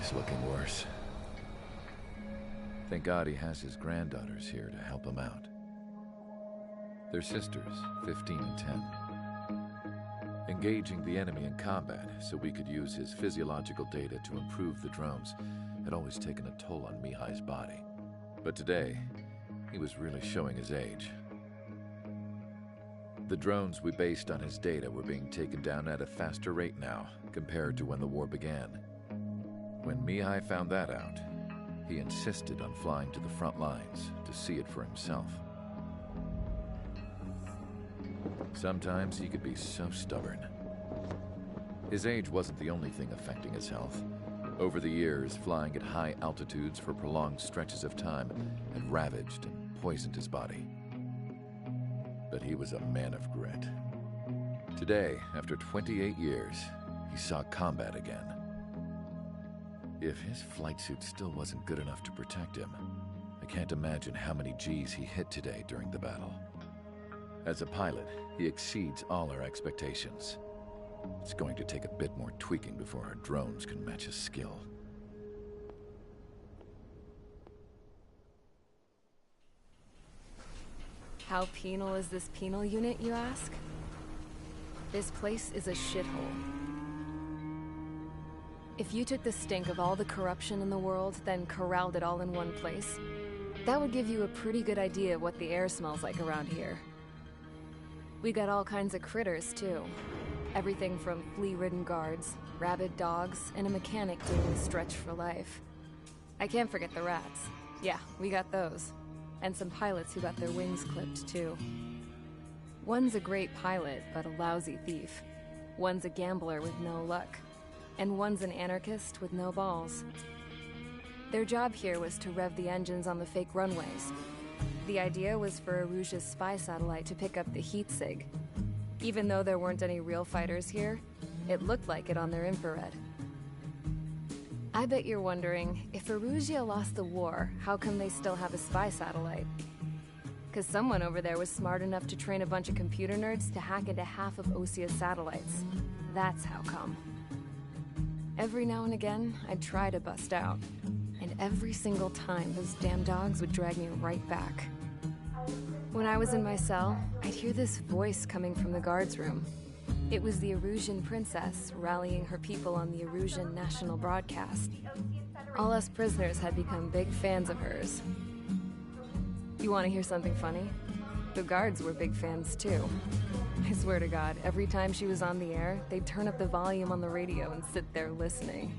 he's looking worse. Thank God he has his granddaughters here to help him out. They're sisters, 15 and 10. Engaging the enemy in combat so we could use his physiological data to improve the drones had always taken a toll on Mihai's body. But today, he was really showing his age. The drones we based on his data were being taken down at a faster rate now compared to when the war began. When Mihai found that out, he insisted on flying to the front lines to see it for himself. Sometimes he could be so stubborn. His age wasn't the only thing affecting his health. Over the years, flying at high altitudes for prolonged stretches of time had ravaged and poisoned his body. But he was a man of grit. Today, after 28 years, he saw combat again. If his flight suit still wasn't good enough to protect him, I can't imagine how many G's he hit today during the battle. As a pilot, he exceeds all our expectations. It's going to take a bit more tweaking before our drones can match his skill. How penal is this penal unit, you ask? This place is a shithole. If you took the stink of all the corruption in the world, then corralled it all in one place, that would give you a pretty good idea of what the air smells like around here. We got all kinds of critters, too. Everything from flea-ridden guards, rabid dogs, and a mechanic doing a stretch for life. I can't forget the rats. Yeah, we got those. And some pilots who got their wings clipped, too. One's a great pilot, but a lousy thief. One's a gambler with no luck. And one's an anarchist with no balls. Their job here was to rev the engines on the fake runways. The idea was for Aruja's spy satellite to pick up the heat sig. Even though there weren't any real fighters here, it looked like it on their infrared. I bet you're wondering, if Aruja lost the war, how come they still have a spy satellite? 'Cause someone over there was smart enough to train a bunch of computer nerds to hack into half of Osia's satellites. That's how come. Every now and again, I'd try to bust out. And every single time, those damn dogs would drag me right back. When I was in my cell, I'd hear this voice coming from the guards room. It was the Arujan princess rallying her people on the Arujan national broadcast. All us prisoners had become big fans of hers. You want to hear something funny? The guards were big fans too. I swear to God, every time she was on the air, they'd turn up the volume on the radio and sit there listening.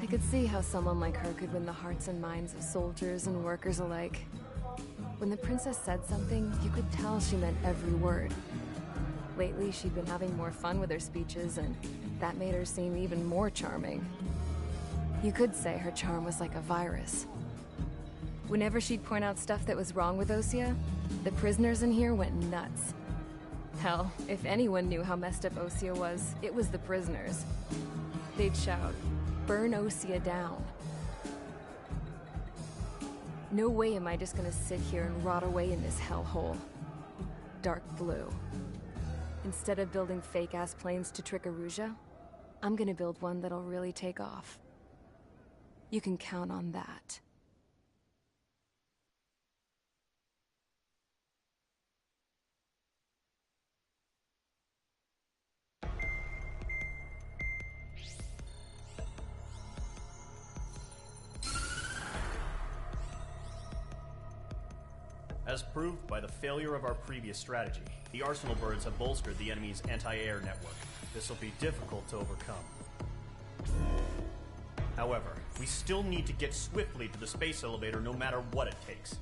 I could see how someone like her could win the hearts and minds of soldiers and workers alike. When the princess said something, you could tell she meant every word. Lately, she'd been having more fun with her speeches, and that made her seem even more charming. You could say her charm was like a virus. Whenever she'd point out stuff that was wrong with Osia, the prisoners in here went nuts. Hell, if anyone knew how messed up Osia was, it was the prisoners. They'd shout, "Burn Osia down." No way am I just gonna sit here and rot away in this hellhole. Dark blue. Instead of building fake-ass planes to trick Aruja, I'm gonna build one that'll really take off. You can count on that. As proved by the failure of our previous strategy, the Arsenal birds have bolstered the enemy's anti-air network. This will be difficult to overcome. However, we still need to get swiftly to the space elevator no matter what it takes.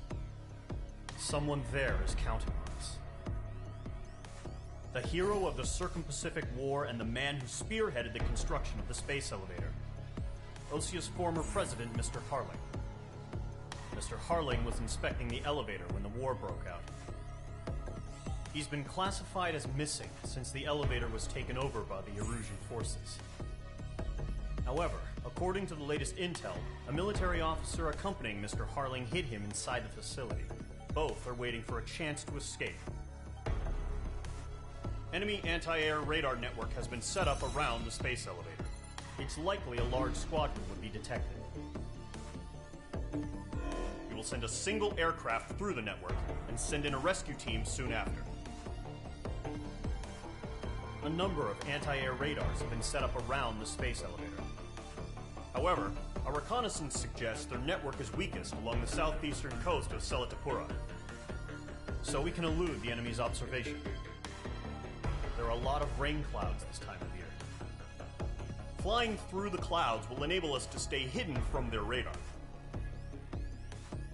Someone there is counting on us. The hero of the Circum-Pacific War and the man who spearheaded the construction of the space elevator. Osia's former president, Mr. Harling. Mr. Harling was inspecting the elevator when the war broke out. He's been classified as missing since the elevator was taken over by the Arujan forces. However, according to the latest intel, a military officer accompanying Mr. Harling hid him inside the facility. Both are waiting for a chance to escape. Enemy anti-air radar network has been set up around the space elevator. it's likely a large squadron would be detected. We will send a single aircraft through the network and send in a rescue team soon after. A number of anti-air radars have been set up around the space elevator. However, our reconnaissance suggests their network is weakest along the southeastern coast of Selatapura, so we can elude the enemy's observation. There are a lot of rain clouds this time of year. Flying through the clouds will enable us to stay hidden from their radar.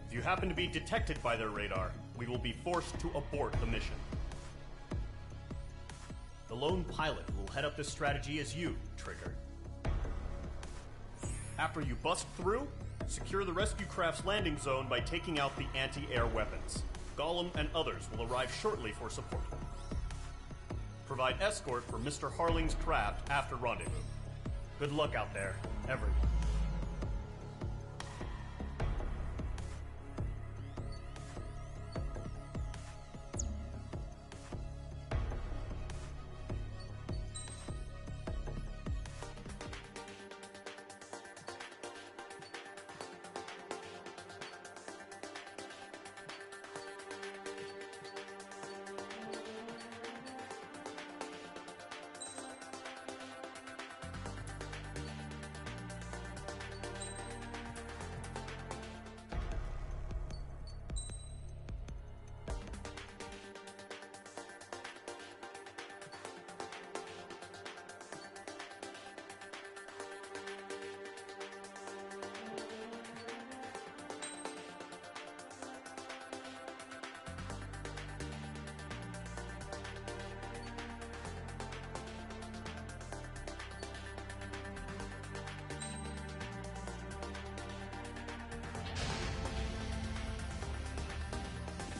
If you happen to be detected by their radar, we will be forced to abort the mission. The lone pilot who will head up this strategy is you, Trigger. After you bust through, secure the rescue craft's landing zone by taking out the anti-air weapons. Gollum and others will arrive shortly for support. Provide escort for Mr. Harling's craft after rendezvous. Good luck out there, everyone.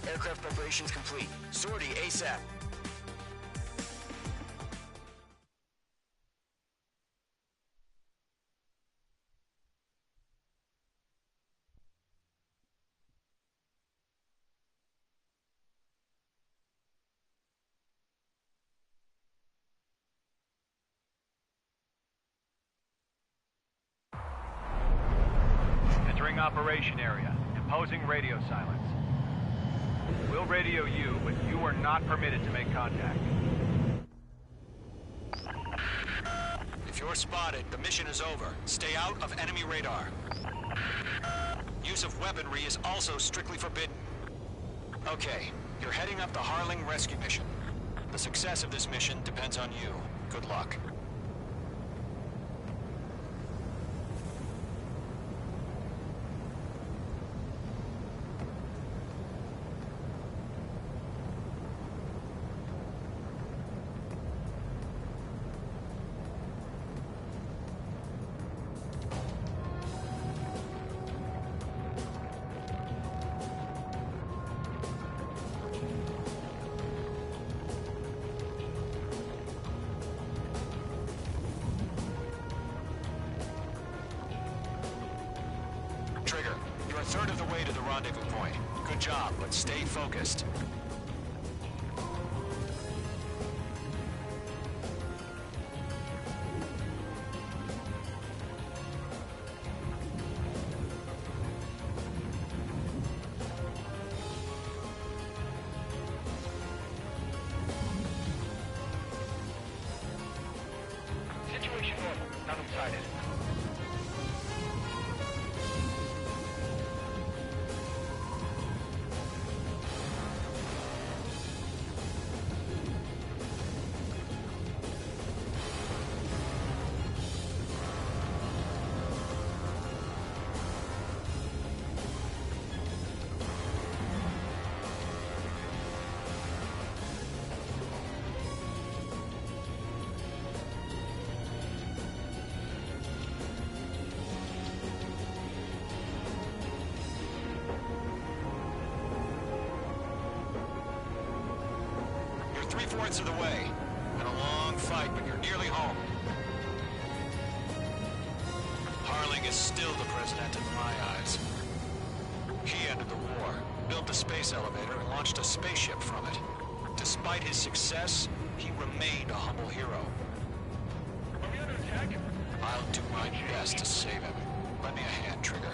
Aircraft preparations complete. Sortie ASAP. Entering operation area. Imposing radio silence. We'll radio you, but you are not permitted to make contact. If you're spotted, the mission is over. Stay out of enemy radar. Use of weaponry is also strictly forbidden. Okay, you're heading up the Harling rescue mission. The success of this mission depends on you. Good luck. Trigger, you're a third of the way to the rendezvous point. Good job, but stay focused. Situation normal. Nothing sighted. Three-fourths of the way. Been a long fight, but you're nearly home. Harling is still the president in my eyes. He ended the war, built the space elevator, and launched a spaceship from it. Despite his success, he remained a humble hero. Are we under attack? I'll do my best to save him. Lend me a hand, Trigger.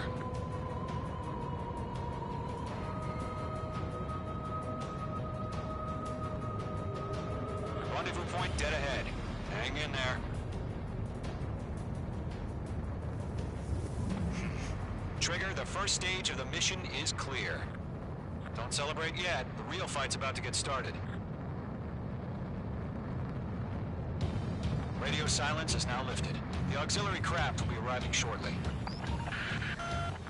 Rendezvous point dead ahead. Hang in there. Trigger, the first stage of the mission is clear. Don't celebrate yet. The real fight's about to get started. Radio silence is now lifted. The auxiliary craft will be arriving shortly.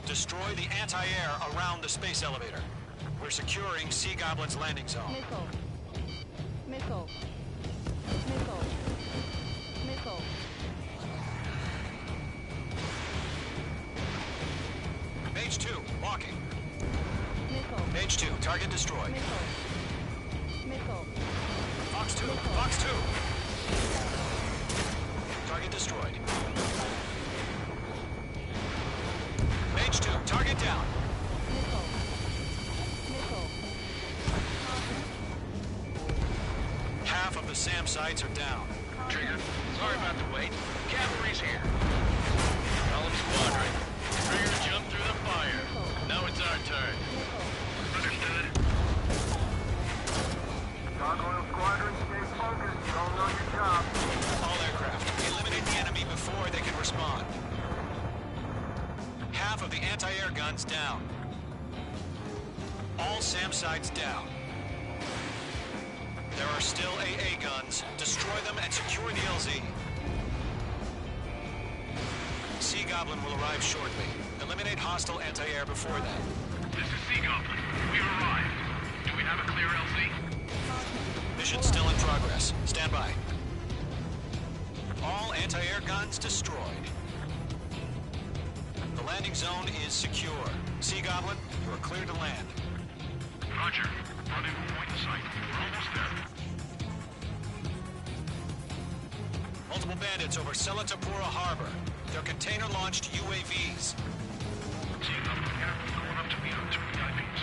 Destroy the anti-air around the space elevator. We're securing Sea Goblin's landing zone. Missile. Missile. Missile. Missile. Page 2, walking. Missile. Page 2, target destroyed. Missile. Missile. Fox 2, Missile. Fox 2. Target destroyed. Page 2, target down. Missile. Missile. Half of the SAM sites are down. Trigger, sorry about the wait. Cavalry's here. Call them squadron. Trigger, jump through the fire. Now it's our turn. Understood. Gargoyle Squadron, stay focused. You all know your job. All aircraft, eliminate the enemy before they can respond. Half of the anti-air guns down. All SAM sites down. There are still AA guns. Destroy them and secure the LZ. Sea Goblin will arrive shortly. Eliminate hostile anti-air before that. This is Sea Goblin. We've arrived. Do we have a clear LZ? Mission still in progress. Stand by. All anti-air guns destroyed. The landing zone is secure. Sea Goblin, you are clear to land. Roger. Rendezvous point in sight. We're almost there. Multiple bandits over Selatapura Harbor. They're container-launched UAVs. Sea Goblin, careful going up to meet them through the IVs.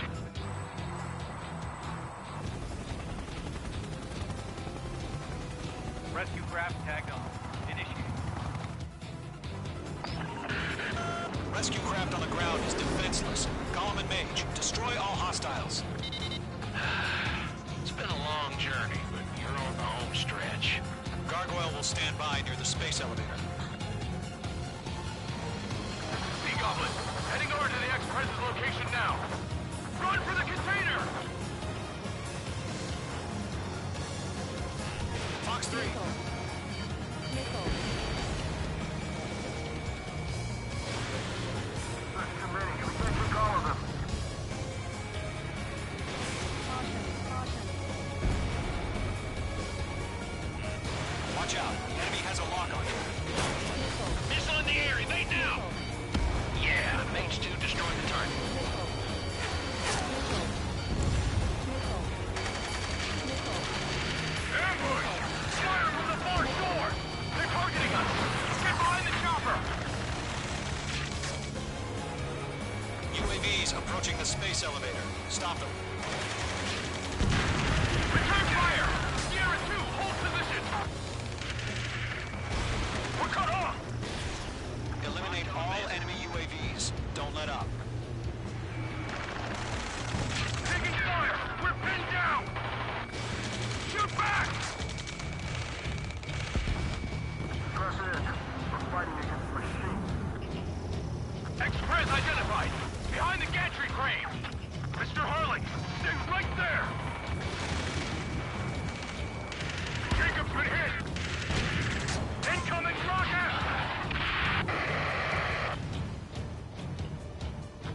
Rescue craft tagged on. Initiate. Rescue craft on the ground is defenseless. Golem and Mage, destroy all hostiles. It's been a long journey, but you're on the home stretch. Gargoyle will stand by near the space elevator. Sea Goblin, heading over to the ex-President's location now. Run for the container! Fox 3. Missile. Missile. There's too many. We can't take all of them. Caution. Caution. Watch out. The enemy has a lock on you. Missile. Missile in the air, evade now! Yeah, Mage 2 destroyed the target. Missile. Missile. Missile. Missile. Ambush! Fire from the far shore! They're targeting us! Get behind the chopper! UAVs approaching the space elevator. Stop them. Return fire! Sierra 2, hold position! We're cut off! Eliminate all enemy UAVs. Don't let up. Taking fire! We're pinned down! Shoot back! Press in. We're fighting against machines. Express identified! Behind the gantry crane! Mr. Harling, stay right there! Jacob's been hit! Incoming rocket!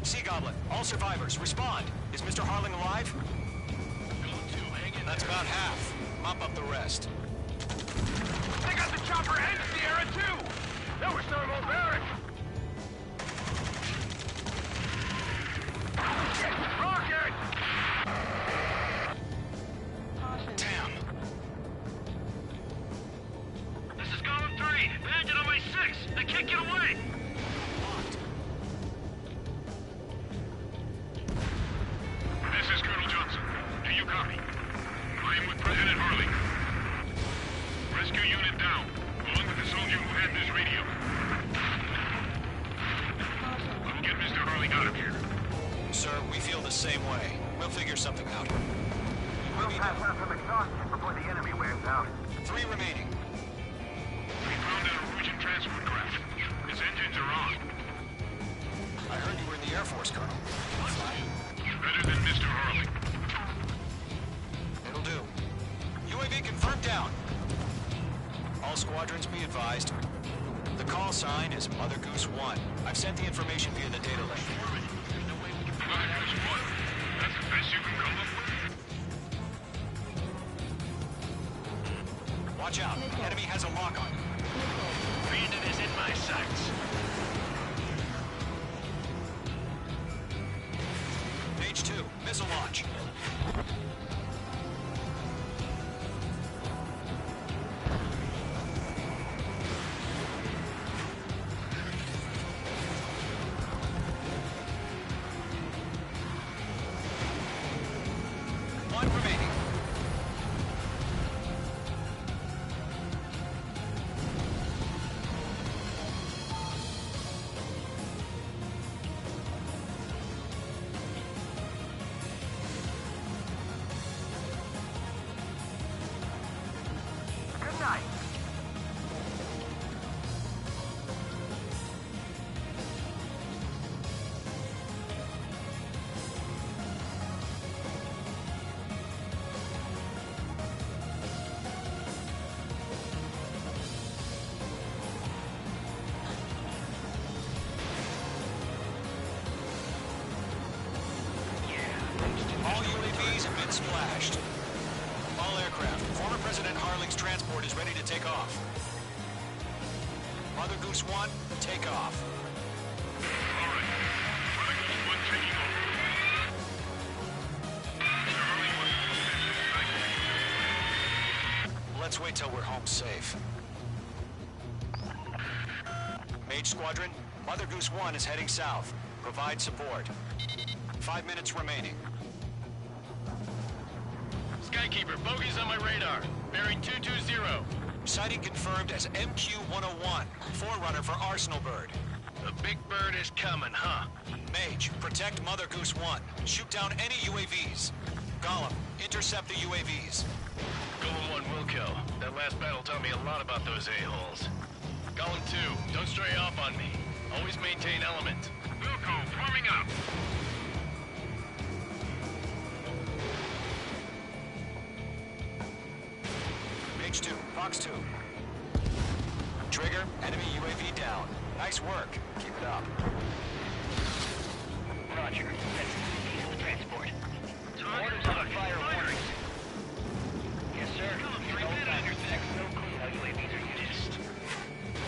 Sea Goblin, all survivors, respond. Is Mr. Harling alive? That's about half. Mop up the rest. They got the chopper and Sierra too! That was thermobaric! Rocket! Caution. Damn! This is Golem 3! Bandit on my 6! I can't get away! This is Colonel Johnson. Do you copy? I am with President Harling. Rescue unit down. Along with the soldiers. you had this radio. We'll get Mr. Harling out of here. Sir, we feel the same way. We'll figure something out. We'll pass out some exhaustion before the enemy wears out. 3 remaining. We found a Norwegian transport craft. Its engines are on. I heard you were in the Air Force, Colonel. Better than Mr. Harling. It'll do. UAV confirmed down. All squadrons be advised. The call sign is Mother Goose 1. I've sent the information via the data link. Mother Goose 1. That's the best you can come up with? Watch out. Enemy has a lock on. Brandon is in my sights. Page 2. Missile launch. One remaining. Good night. All UAVs have been splashed. All aircraft. Former President Harling's transport is ready to take off. Mother Goose 1, take off. All right. Mother Goose 1 taking over. Mr. Harling was Let's wait till we're home safe. Mage Squadron, Mother Goose 1 is heading south. Provide support. 5 minutes remaining. Skykeeper, bogeys on my radar. Bearing 220. Sighting confirmed as MQ-101, forerunner for Arsenal Bird. The big bird is coming, huh? Mage, protect Mother Goose 1. Shoot down any UAVs. Gollum, intercept the UAVs. Golem 1 will kill. That last battle taught me a lot about those a-holes. Golem 2, don't stray off on me. Always maintain element. Wilco, forming up. Mage 2, Fox 2. Trigger, enemy UAV down. Nice work. Keep it up. Roger. That's the transport. Orders on fire warnings. Yes, sir. No clue how UAVs are used.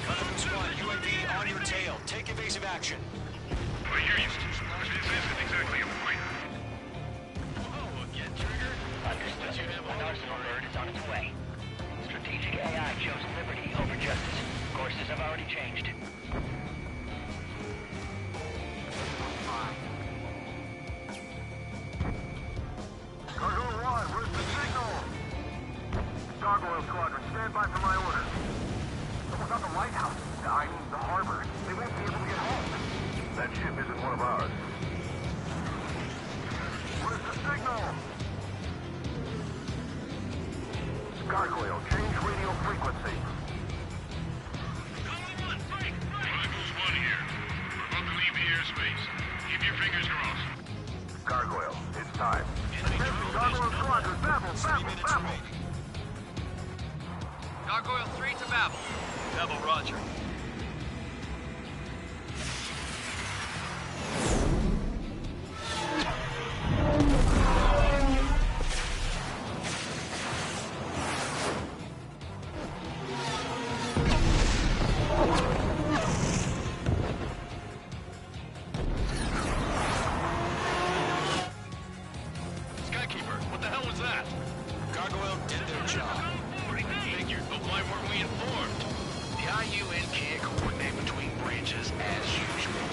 Mother Goose 1, UAV on your tail. Take evasive action. I hear you. This isn't exactly a fight. Oh, again, Trigger? Understood. An Arsenal Bird is on its way. Strategic AI chose liberty over justice. Courses have already changed. Cargo 1, where's the signal? Gargoyle Squadron, stand by for my orders. Someone's on the lighthouse. I mean, the harbor. They won't be able to get home. That ship isn't one of ours. Where's the signal? Gargoyle, change radio frequency. Mother Goose 1 here. We're about to leave the airspace. Keep your fingers crossed. Gargoyle, it's time. Gargoyle Squadron, babble, 3 babble, minutes babble. remaining. Gargoyle 3 to Babel. Double Roger. Skykeeper, what the hell was that? Gargoyle did their job. Figured, but why weren't we informed? The IUN can't coordinate between branches as usual.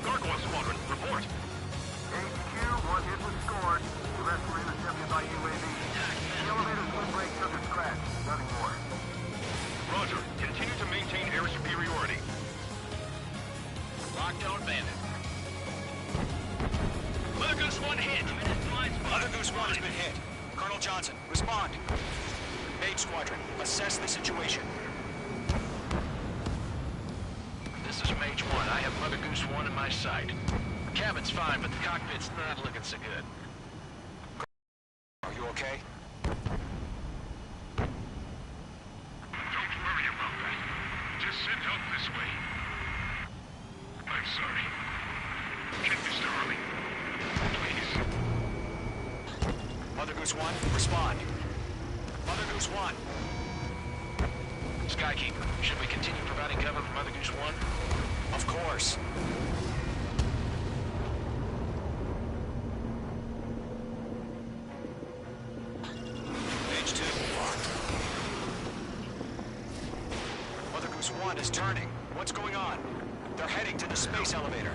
Gargoyle Squadron, report. HQ, one hit was scored. The rest were intercepted by UAV. The elevator's wind break took a scratch. Nothing more. Johnson, respond. Mage Squadron, assess the situation. This is Mage 1. I have Mother Goose 1 in my sight. Cabin's fine, but the cockpit's not looking so good. Are you okay? Don't worry about that. Just send help this way. I'm sorry. Get Mr. Harley. Please. Mother Goose 1, respond. Mother Goose 1. Skykeeper, should we continue providing cover for Mother Goose 1? Of course. Page 2, locked. Mother Goose 1 is turning. What's going on? They're heading to the space elevator.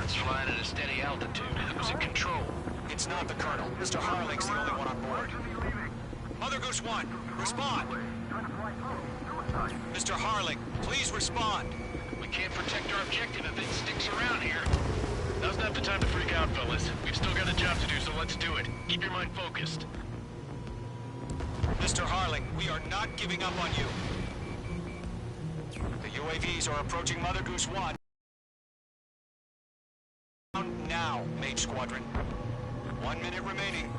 It's flying at a steady altitude. Who's in control? It's not the Colonel. Mr. Harling's the only one on board. Mother Goose 1, respond! Mr. Harling, please respond! We can't protect our objective if it sticks around here. Now's not the time to freak out, fellas. We've still got a job to do, so let's do it. Keep your mind focused. Mr. Harling, we are not giving up on you. The UAVs are approaching Mother Goose 1. Now, Mage Squadron. 1 minute remaining.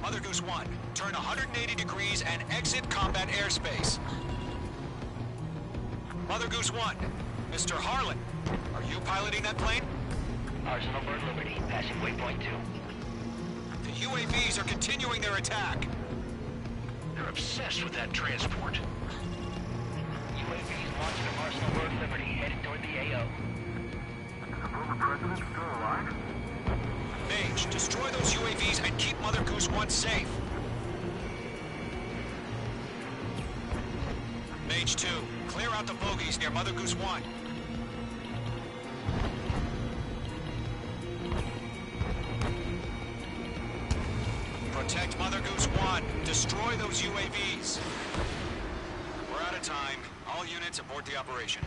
Mother Goose 1, turn 180 degrees and exit combat airspace. Mother Goose 1, Mr. Harlan, are you piloting that plane? Arsenal Bird Liberty, passing waypoint 2. The UAVs are continuing their attack. They're obsessed with that transport. UAVs launched from Arsenal Bird Liberty, headed toward the AO. Is the former president still alive? Mage, destroy those UAVs and keep Mother Goose 1 safe. Mage 2, clear out the bogies near Mother Goose 1. Protect Mother Goose 1. Destroy those UAVs. We're out of time. All units abort the operation.